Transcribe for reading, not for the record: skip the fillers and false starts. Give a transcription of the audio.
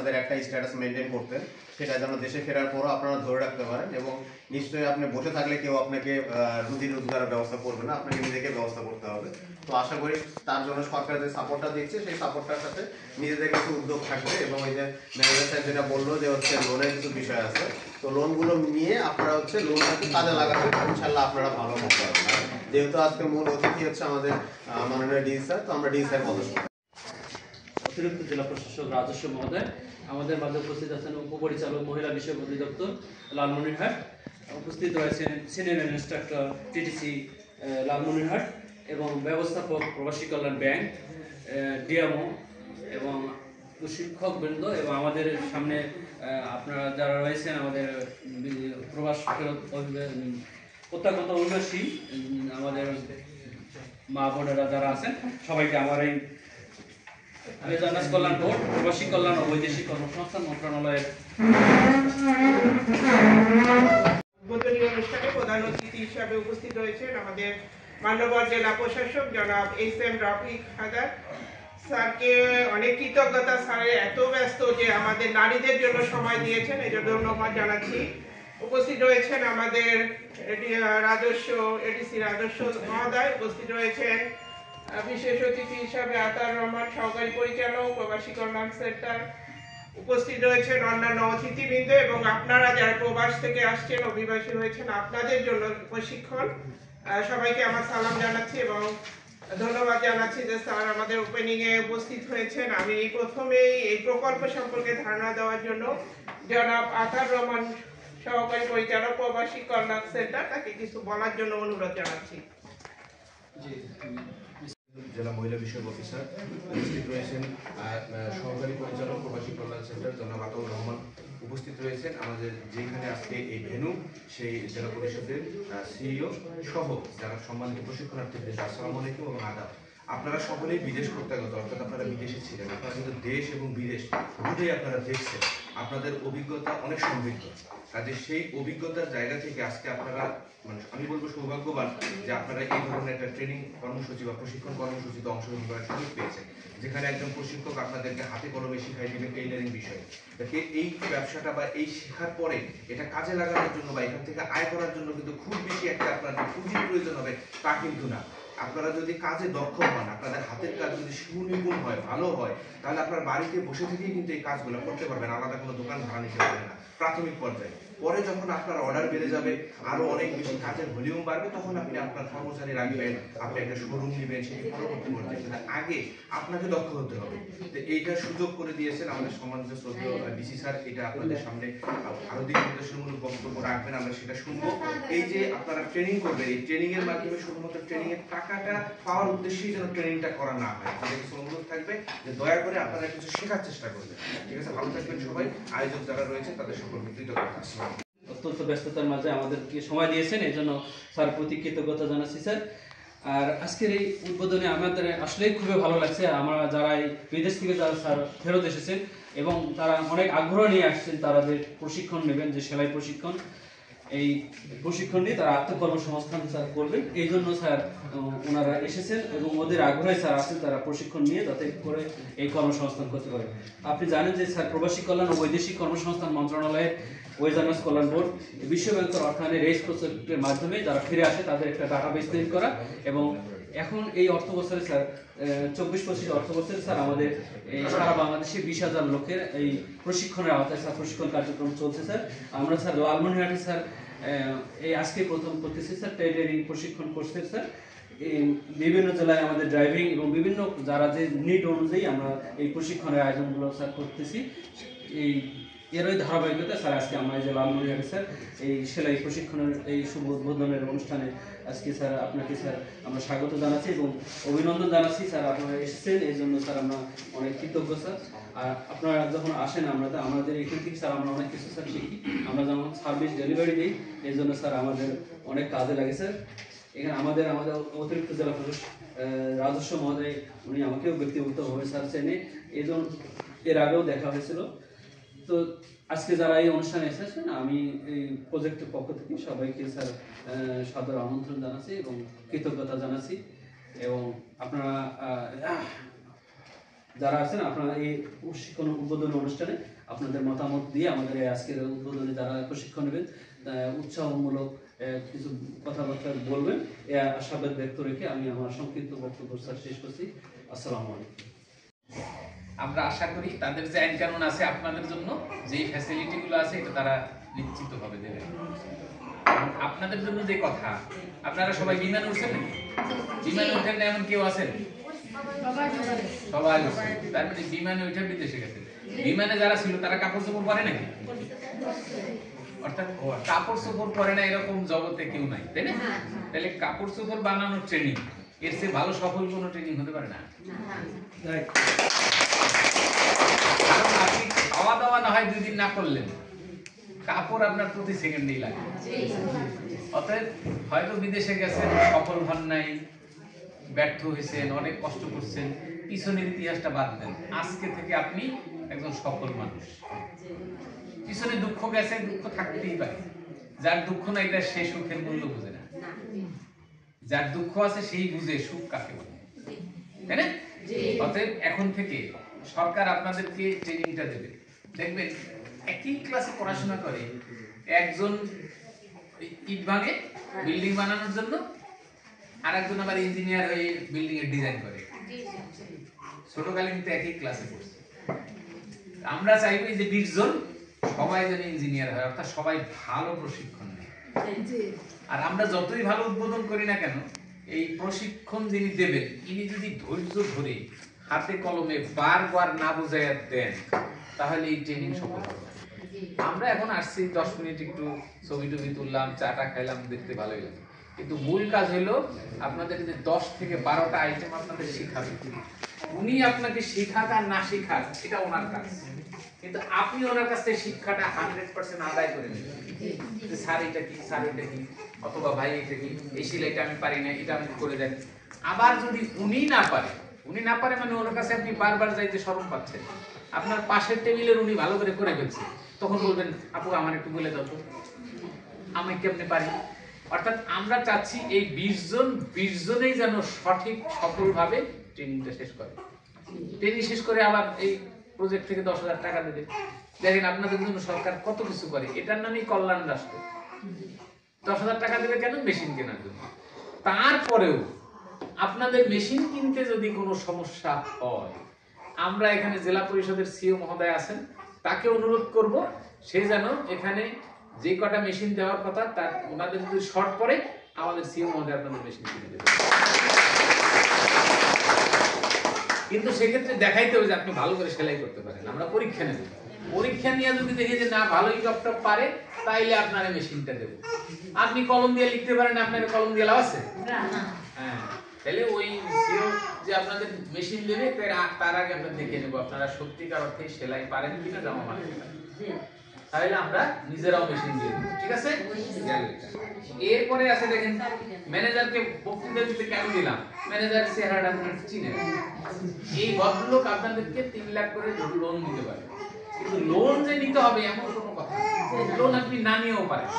আপনাদের একটা status maintain করতে, সেটা যেন দেশে ফেরার পরও আপনারা ধরে রাখতে পারেন। এবং নিশ্চয়ই আপনি বসে থাকলে কেউ আপনাকে রুজি রোজগারের ব্যবস্থা করবে না, আপনাকে নিজেকে ব্যবস্থা করতে হবে। তো আশা করি তার জন্য সরকার যে সাপোর্টটা দিচ্ছে সেই সাপোর্টটার সাথে নিজেদের কিছু উদ্যোগ থাকবে। এবং এই যে ম্যানেজার সাহেব যেটা বললো যে হচ্ছে লোনের কিছু বিষয় আছে, তো লোনগুলো নিয়ে আপনারা হচ্ছে লোনটাকে কাজে লাগাতে ইনশাল্লাহ আপনারা ভালো করতে পারবেন। যেহেতু আজকে মূল অতিথি হচ্ছে আমাদের মাননীয় ডিসি স্যার, তো আমরা ডিসি স্যার কথা শুনবো। অতিরিক্ত জেলা প্রশাসক রাজস্ব মহোদয়, আমাদের মাঝে উপস্থিত আছেন উপপরিচালক মহিলা বিষয়ক অধিদপ্তর লালমনিরহাট, উপস্থিত রয়েছেন সিনিয়র ইন্সট্রাক্টর টিটিসি লালমনিরহাট এবং ব্যবস্থাপক প্রবাসী কল্যাণ ব্যাংক ডিএমও এবং শিক্ষকবৃন্দ, এবং আমাদের সামনে আপনারা যারা রয়েছেন আমাদের প্রবাস প্রত্যাগত অভিবাসী আমাদের মা বোনেরা যারা আছেন, সবাইকে আমার এই জনস কল্যাণ বোর্ড, প্রবাসী কল্যাণ ও বৈদেশিক কর্মসংস্থান মন্ত্রণালয়ের উদ্বোধনী অনুষ্ঠানে প্রধান অতিথি হিসাবে উপস্থিত রয়েছেন আমাদের মান্যবর জেলা প্রশাসক জনাব এস.এম. রফিক হায়দার স্যারকে অনেক কৃতজ্ঞতা। স্যার এত ব্যস্ত যে আমাদের নারীদের জন্য সময় দিয়েছেন, এই জন্য ধন্যবাদ জানাচ্ছি। উপস্থিত রয়েছেন আমাদের এডিসি রাজস্ব মহোদয়, উপস্থিত রয়েছেন বিশেষ অতিথি হিসাবে আতার রহমান সহকারী পরিচালক প্রবাসী কল্যাণ সেন্টার, উপস্থিত রয়েছেন অন্যান্য অতিথিবৃন্দ এবং আপনারা যারা প্রবাস থেকে আসছেন অভিবাসী হয়েছেন, আপনাদের জন্য প্রশিক্ষণ। সবাইকে আমার সালাম জানাচ্ছি এবং ধন্যবাদ জানাচ্ছি যে স্যার আমাদের ওপেনিং এ উপস্থিত হয়েছেন। আমি প্রথমেই এই প্রকল্প সম্পর্কে ধারণা দেওয়ার জন্য জনাব আতার রহমান সহকারী পরিচালক প্রবাসী কল্যাণ সেন্টার তাকে কিছু বলার জন্য অনুরোধ জানাচ্ছি। জেলা মহিলা বিষয়ক অফিসার, উপস্থিত রয়েছেন সহকারী পরিচালক প্রবাসী কল্যাণ সেন্টার জনাব আতাউর রহমান, উপস্থিত রয়েছেন আমাদের যেখানে আজকে এই ভেন্যু সেই জেলা পরিষদের সিইও সহ যারা সম্মানিত প্রশিক্ষণার্থীদের, আসসালামু আলাইকুম এবং আদাব। আপনারা সকলেই বিদেশ প্রত্যাগত, অর্থাৎ আপনারা বিদেশে ছিলেন, আপনারা কিন্তু দেশ এবং বিদেশ দুটোই আপনারা দেখছেন, আপনাদের অভিজ্ঞতা অনেক সমৃদ্ধ। কাজে সেই অভিজ্ঞতার জায়গা থেকে আজকে আপনারা আমি বলবো সৌভাগ্যবান যে আপনারা এই ধরনের একটা ট্রেনিং কর্মসূচি বা প্রশিক্ষণ কর্মসূচিতে অংশগ্রহণ করার সুযোগ পেয়েছেন, যেখানে একজন প্রশিক্ষক আপনাদেরকে হাতে কলমে শিখাই দিবেন টেইলারিং বিষয়ে। এই ব্যবসাটা বা এই শেখার পরে এটা কাজে লাগানোর জন্য বা এখান থেকে আয় করার জন্য কিন্তু খুব বেশি একটা আপনার পুঁজির প্রয়োজন হবে তা কিন্তু না। আপনারা যদি কাজে দক্ষ হন, আপনাদের হাতের কাজ যদি সুনিপুণ হয়, ভালো হয়, তাহলে আপনার বাড়িতে বসে থেকেই কিন্তু এই কাজগুলো করতে পারবেন, আলাদা কোনো দোকান ভাড়া নিতে পারবেন না প্রাথমিক পর্যায়ে। পরে যখন আপনার অর্ডার বেড়ে যাবে, আরো অনেক বেশি কাজের ভলিউম বাড়বে, তখন আপনি আপনার কর্মচারী রাখবেন, আপনি একটা শোরুম নেবেন, সেটি পরবর্তী পর্যায়ে। কিন্তু আগে আপনাকে দক্ষ হতে হবে। তো এইটার সুযোগ করে দিয়েছেন আমাদের সম্মানিত শ্রদ্ধেয় ডিসি স্যার। এটা আপনাদের সামনে আরো দিক নির্দেশনামূলক বক্তব্য রাখবেন, আমরা সেটা শুনবো। এই যে আপনারা ট্রেনিং করবেন, এই ট্রেনিং এর মাধ্যমে শুধুমাত্র ট্রেনিং এর টাকাটা পাওয়ার উদ্দেশ্যেই যেন ট্রেনিংটা করা না হয়। তাদের কিছু অনুরোধ থাকবে যে দয়া করে আপনারা কিছু শেখার চেষ্টা করবেন। ঠিক আছে, ভালো থাকবেন সবাই। আয়োজক যারা রয়েছে তাদের সকলকে কৃতজ্ঞতা। অত্যন্ত ব্যস্ততার মাঝে আমাদেরকে সময় দিয়েছেন, এই জন্য স্যার প্রতি কৃতজ্ঞতা জানাচ্ছি স্যার। আর আজকের এই উদ্বোধনে আমাদের আসলেই খুবই ভালো লাগছে। আমরা যারা এই বিদেশ থেকে যারা স্যার ফেরত এসেছেন এবং তারা অনেক আগ্রহ নিয়ে আসছেন, তারা যে প্রশিক্ষণ নেবেন, যে সেলাই প্রশিক্ষণ, এই প্রশিক্ষণ নিয়ে তারা আত্মকর্মসংস্থান স্যার করবেন, এই জন্য স্যার ওনারা এসেছেন এবং ওদের আগ্রহে স্যার আছেন তারা প্রশিক্ষণ নিয়ে যাতে করে এই কর্মসংস্থান করতে পারে। আপনি জানেন যে স্যার প্রবাসী কল্যাণ ও বৈদেশিক কর্মসংস্থান মন্ত্রণালয়ের ওয়েজার্নাস কল্যাণ বোর্ড বিশ্ব ব্যাংকের অর্থায়নে রেস প্রজেক্টের মাধ্যমে যারা ফিরে আসে তাদের একটা ডাটাবেস তৈরি করা, এবং এখন এই অর্থ বছরে স্যার 24-25 অর্থ বছরে স্যার আমাদের এই সারা বাংলাদেশে 20,000 লোকের এই প্রশিক্ষণের আওতায় স্যার প্রশিক্ষণ কার্যক্রম চলছে স্যার। আমরা স্যার লালমনিরহাটে স্যার এই আজকে প্রথম করতেছি স্যার টেইলারিং প্রশিক্ষণ করছে স্যার। বিভিন্ন জেলায় আমাদের ড্রাইভিং এবং বিভিন্ন যারা যে নিড অনুযায়ী আমরা এই প্রশিক্ষণের আয়োজনগুলো স্যার করতেছি। এরই ধারাবাহিকতা স্যার আজকে আমরা এই যে লালমনিরহাটে স্যার এই সেলাই প্রশিক্ষণের এই শুভ উদ্বোধনের অনুষ্ঠানে আজকে স্যার আপনাকে স্যার আমরা স্বাগত জানাচ্ছি এবং অভিনন্দন জানাচ্ছি স্যার। আপনারা এসেছেন এই জন্য স্যার আমরা অনেক কৃতজ্ঞ স্যার। আর আপনারা যখন আসেন আমাদের এখান থেকে স্যার আমরা অনেক কিছু স্যার শিখি, আমরা যেমন সার্ভিস ডেলিভারি দিই, এই জন্য স্যার আমাদের অনেক কাজে লাগে স্যার। এখানে আমাদের অতিরিক্ত জেলা প্রশাসক রাজস্ব মহোদয় উনি আমাকেও ব্যক্তিগতভাবে স্যার চেনে, এই জন্য এর আগেও দেখা হয়েছিল। তো আজকে যারা এই অনুষ্ঠানে এসেছেন আমি এই প্রজেক্টের পক্ষ থেকে সবাইকে স্যার সাদর আমন্ত্রণ জানাচ্ছি এবং কৃতজ্ঞতা জানাচ্ছি। এবং আপনারা যারা আছেন আপনারা এই প্রশিক্ষণ উদ্বোধনী অনুষ্ঠানে আপনাদের মতামত দিয়ে আমাদের এই আজকের উদ্বোধনে যারা প্রশিক্ষণ নেবেন উৎসাহমূলক কিছু কথাবার্তা বলবেন এ আশাবাদ ব্যক্ত রেখে আমি আমার সংক্ষিপ্ত বক্তব্য শেষ করছি। আসসালামু আলাইকুম। আমরা আশা করি তাদের যে আইন কানুন আছে আপনাদের জন্য যেই ফ্যাসিলিটিগুলো আছে এটা তারা নিশ্চিতভাবে দেবে। আপনাদের জন্য যে কথা, আপনারা সবাই বিমান উঠছেন নাকি? বিমানে উঠেন না এমন কেউ আছেন? সবাই উঠছেন। তার মানে বিমানে উঠে বিদেশে গেছে। বিমানে যারা ছিল তারা কাপড় চোপড় পরে নাকি? অর্থাৎ কাপড় চোপড় পরে না এরকম জগতে কেউ নাই, তাই না? তাহলে কাপড় চোপড় বানানোর ট্রেনিং এর চেয়ে ভালো সফল কোনো ট্রেনিং হতে পারে না। কারণ আপনি খাওয়া দাওয়া না হয় 2 দিন না করলেন, কাপড় আপনার প্রতি সেকেন্ডেই লাগে। অতএব হয়তো বিদেশে গেছেন, সফল হন নাই, ব্যর্থ হয়েছেন, অনেক কষ্ট করছেন, পিছনের ইতিহাসটা বাদ দেন। আজকে থেকে আপনি একজন সফল মানুষ। পিছনে দুঃখ গেছে, দুঃখ থাকতেই পারে। যার দুঃখ নাই তার সে সুখের মূল্য বুঝে না। যার দুঃখ আছে সেই বুঝে সুখ কাকে বলে, তাই না? অতএব এখন থেকে সরকার আপনাদেরকে ট্রেনিংটা দেবে। দেখবেন একই ক্লাসে পড়াশোনা করে একজন ইট ভাঙে বিল্ডিং বানানোর জন্য, আর একজন আবার ইঞ্জিনিয়ার হয়ে বিল্ডিং এর ডিজাইন করে। ছোটকালে কিন্তু একই ক্লাসে পড়ছে। আমরা চাইবো যে 20 জন সবাই যেন ইঞ্জিনিয়ার হয়, অর্থাৎ সবাই ভালো প্রশিক্ষণ নেয়। আর আমরা যতই ভালো উদ্বোধন করি না কেন, এই প্রশিক্ষণ যিনি দেবেন ইনি যদি ধৈর্য ধরে হাতে কলমে বারবার না বুঝাইয়া দেন তাহলে এই ট্রেনিং সফল হবে। আমরা এখন আসছি 10 মিনিট একটু ছবি টবি তুললাম, চাটা খাইলাম, দেখতে ভালোই লাগে, কিন্তু মূল কাজ হলো আপনাদের যে 10 থেকে 12টা আইটেম আপনাদের শেখাবে। উনি আপনাকে শেখাক আর না শেখাক এটা ওনার কাজ, কিন্তু আপনি ওনার কাছ থেকে শিক্ষাটা 100% আদায় করে নেবেন। যে স্যার এটা কি, স্যার এটা কি, অথবা ভাই এটা কি, এই সেলাইটা আমি পারি না, এটা আমি করে দেন। আবার যদি উনি না পারে মানে ওনার কাছে আপনি বারবার যাইতে শরম পাচ্ছেন, আপনার পাশের টেবিলের উনি ভালো করে ফেলছে, তখন বলবেন আপু আমার একটু বলে দাও তো, আমি কেমনে পারি। অর্থাৎ আমরা চাচ্ছি এই 20 জনেই যেন সঠিক সফলভাবে ট্রেনিংটা শেষ করে। ট্রেনিং শেষ করে আবার এই প্রজেক্ট থেকে 10,000 টাকা দেবে। দেখেন আপনাদের জন্য সরকার কত কিছু করে, এটার নামই কল্যাণ রাষ্ট্র। 10,000 টাকা দেবে কেন? মেশিন কেনার জন্য। তারপরেও আপনাদের মেশিন কিনতে যদি কোনো সমস্যা হয়, আমরা এখানে জেলা পরিষদের সিও মহোদয় আছেন, তাকে অনুরোধ করব সে যেন এখানে যে কটা মেশিন দেওয়ার কথা তার ওনাদের যদি শর্ট পড়ে আমাদের সিও মহোদয় আপনাদের মেশিন কিনে দেবে। কিন্তু সেক্ষেত্রে দেখাইতে হবে যে আপনি ভালো করে সেলাই করতে পারেন। আমরা পরীক্ষা নেব, পরীক্ষা নিয়ে যদি দেখি যে না ভালোই টপটপ পারে তাইলে আপনার মেশিনটা দেবো। আপনি কলম দিয়ে লিখতে পারেন, আপনার কলম দিয়ে লাভ আছে? হ্যাঁ, তাহলে ওই সিও যে আপনাদের মেশিন দেবে তার আগে আমরা দেখে নেবো আপনারা সত্যিকার অর্থে সেলাই পারেন কিনা, জামা বানাতে পারেন, তাহলে আমরা নিজেরাও মেশিন দিয়ে দেবো। ঠিক আছে? এরপরে আছে দেখেন ম্যানেজারকে বক্তৃতা দিতে কেন দিলাম, ম্যানেজার চেহারাটা আপনারা চিনেন। এই ভদ্রলোক আপনাদেরকে 3 লাখ করে লোন দিতে পারে, কিন্তু লোন যে নিতে হবে এমন কোনো কথা, লোন আপনি না নিয়েও পারেন।